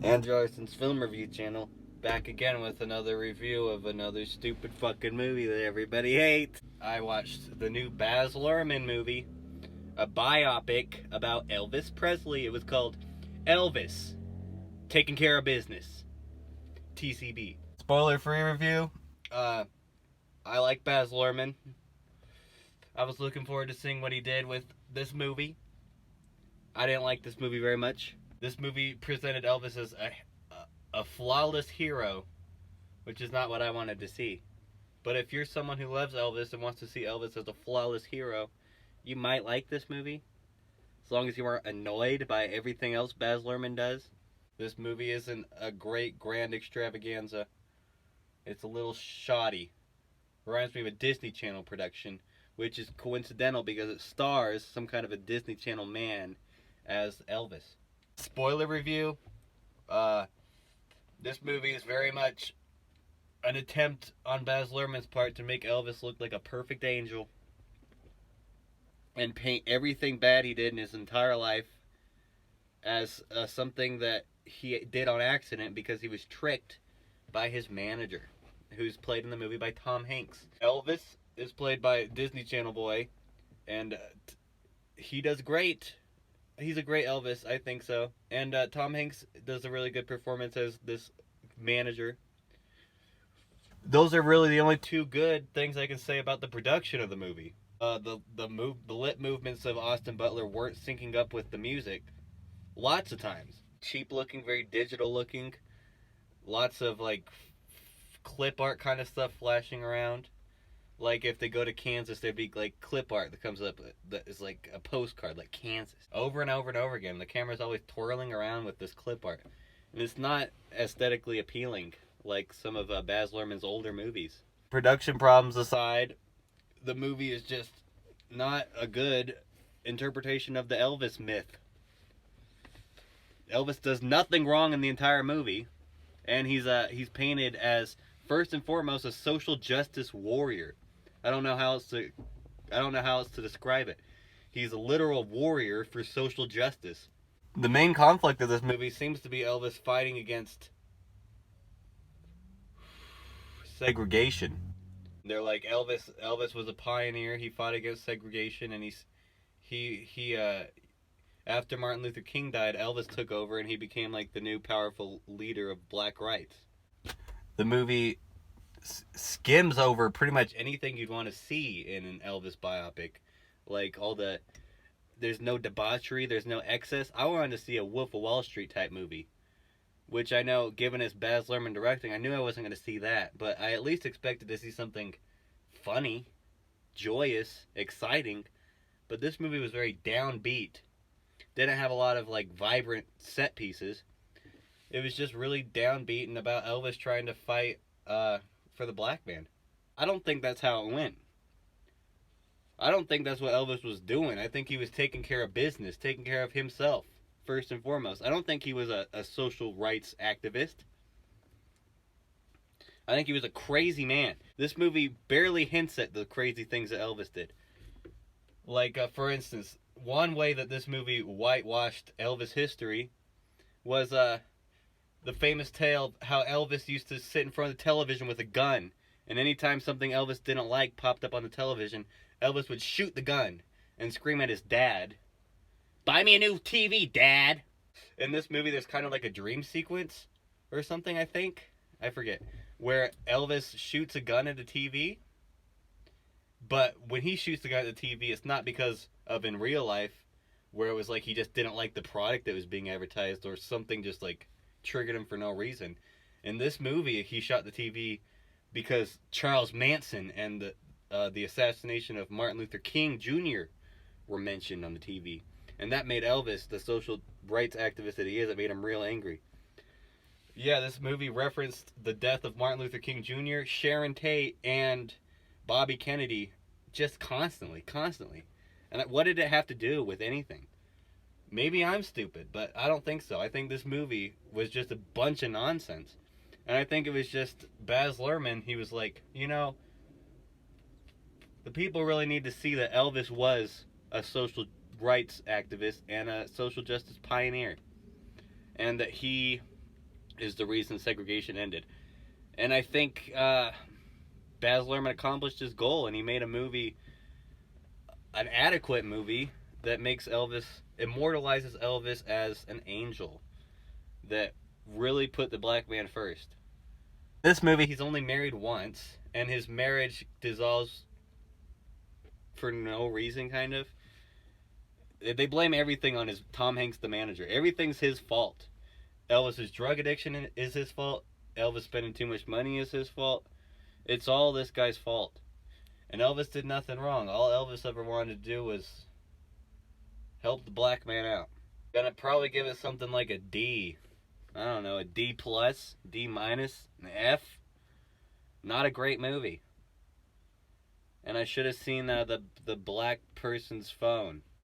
Andrew Film Review Channel, back again with another review of another stupid fucking movie that everybody hates. I watched the new Baz Luhrmann movie, a biopic about Elvis Presley. It was called Elvis, Taking Care of Business, TCB. Spoiler-free review. I like Baz Luhrmann. I was looking forward to seeing what he did with this movie. I didn't like this movie very much. This movie presented Elvis as a flawless hero, which is not what I wanted to see. But if you're someone who loves Elvis and wants to see Elvis as a flawless hero, you might like this movie, as long as you aren't annoyed by everything else Baz Luhrmann does. This movie isn't a great grand extravaganza. It's a little shoddy. Reminds me of a Disney Channel production, which is coincidental because it stars some kind of a Disney Channel man as Elvis. Spoiler review. This movie is very much an attempt on Baz Luhrmann's part to make Elvis look like a perfect angel and paint everything bad he did in his entire life as something that he did on accident because he was tricked by his manager, who's played in the movie by Tom Hanks. Elvis is played by Disney Channel boy, and he does great. He's a great Elvis, I think so. And Tom Hanks does a really good performance as this manager. Those are really the only two good things I can say about the production of the movie. The lip movements of Austin Butler weren't syncing up with the music. Lots of times. Cheap looking, very digital looking. Lots of like clip art kind of stuff flashing around. Like if they go to Kansas, there'd be like clip art that comes up that is like a postcard, like Kansas. Over and over and over again. The camera's always twirling around with this clip art. And it's not aesthetically appealing like some of Baz Luhrmann's older movies. Production problems aside, the movie is just not a good interpretation of the Elvis myth. Elvis does nothing wrong in the entire movie, and he's painted as first and foremost a social justice warrior. I don't know how else to describe it. He's a literal warrior for social justice. The main conflict of this movie seems to be Elvis fighting against segregation. They're like Elvis was a pioneer. He fought against segregation, and he after Martin Luther King died, Elvis took over and he became like the new powerful leader of black rights. The movie skims over pretty much anything you'd want to see in an Elvis biopic. Like there's no debauchery, there's no excess. I wanted to see a Wolf of Wall Street type movie, which I know, given it's Baz Luhrmann directing, I knew I wasn't going to see that, but I at least expected to see something funny, joyous, exciting. But this movie was very downbeat. Didn't have a lot of like vibrant set pieces. It was just really downbeat and about Elvis trying to fight for the black man. I don't think that's how it went. I don't think that's what Elvis was doing. I think he was taking care of business, taking care of himself, first and foremost. I don't think he was a social rights activist. I think he was a crazy man. This movie barely hints at the crazy things that Elvis did. Like, for instance, one way that this movie whitewashed Elvis history was the famous tale of how Elvis used to sit in front of the television with a gun, and anytime something Elvis didn't like popped up on the television, Elvis would shoot the gun and scream at his dad, "Buy me a new TV, Dad!" In this movie, there's kind of like a dream sequence or something, I think. I forget. Where Elvis shoots a gun at the TV, but when he shoots the gun at the TV, it's not because of in real life, where it was like he just didn't like the product that was being advertised or something just like triggered him for no reason. In this movie, he shot the TV because Charles Manson and the assassination of Martin Luther King Jr. were mentioned on the TV. And that made Elvis, the social rights activist that he is, it made him real angry. Yeah, this movie referenced the death of Martin Luther King Jr., Sharon Tate, and Bobby Kennedy just constantly. And what did it have to do with anything? Maybe I'm stupid, but I don't think so. I think this movie was just a bunch of nonsense. And I think it was just Baz Luhrmann. He was like, the people really need to see that Elvis was a social rights activist and a social justice pioneer. And that he is the reason segregation ended. And I think Baz Luhrmann accomplished his goal, and he made a movie, an adequate movie, that makes Elvis, immortalizes Elvis as an angel that really put the black man first. This movie, he's only married once, and his marriage dissolves for no reason, kind of. They blame everything on his Tom Hanks, the manager. Everything's his fault. Elvis's drug addiction is his fault. Elvis spending too much money is his fault. It's all this guy's fault. And Elvis did nothing wrong. All Elvis ever wanted to do was help the black man out. Gonna probably give it something like a D. I don't know, a D plus, D minus, an F. Not a great movie. And I should have seen the black person's phone.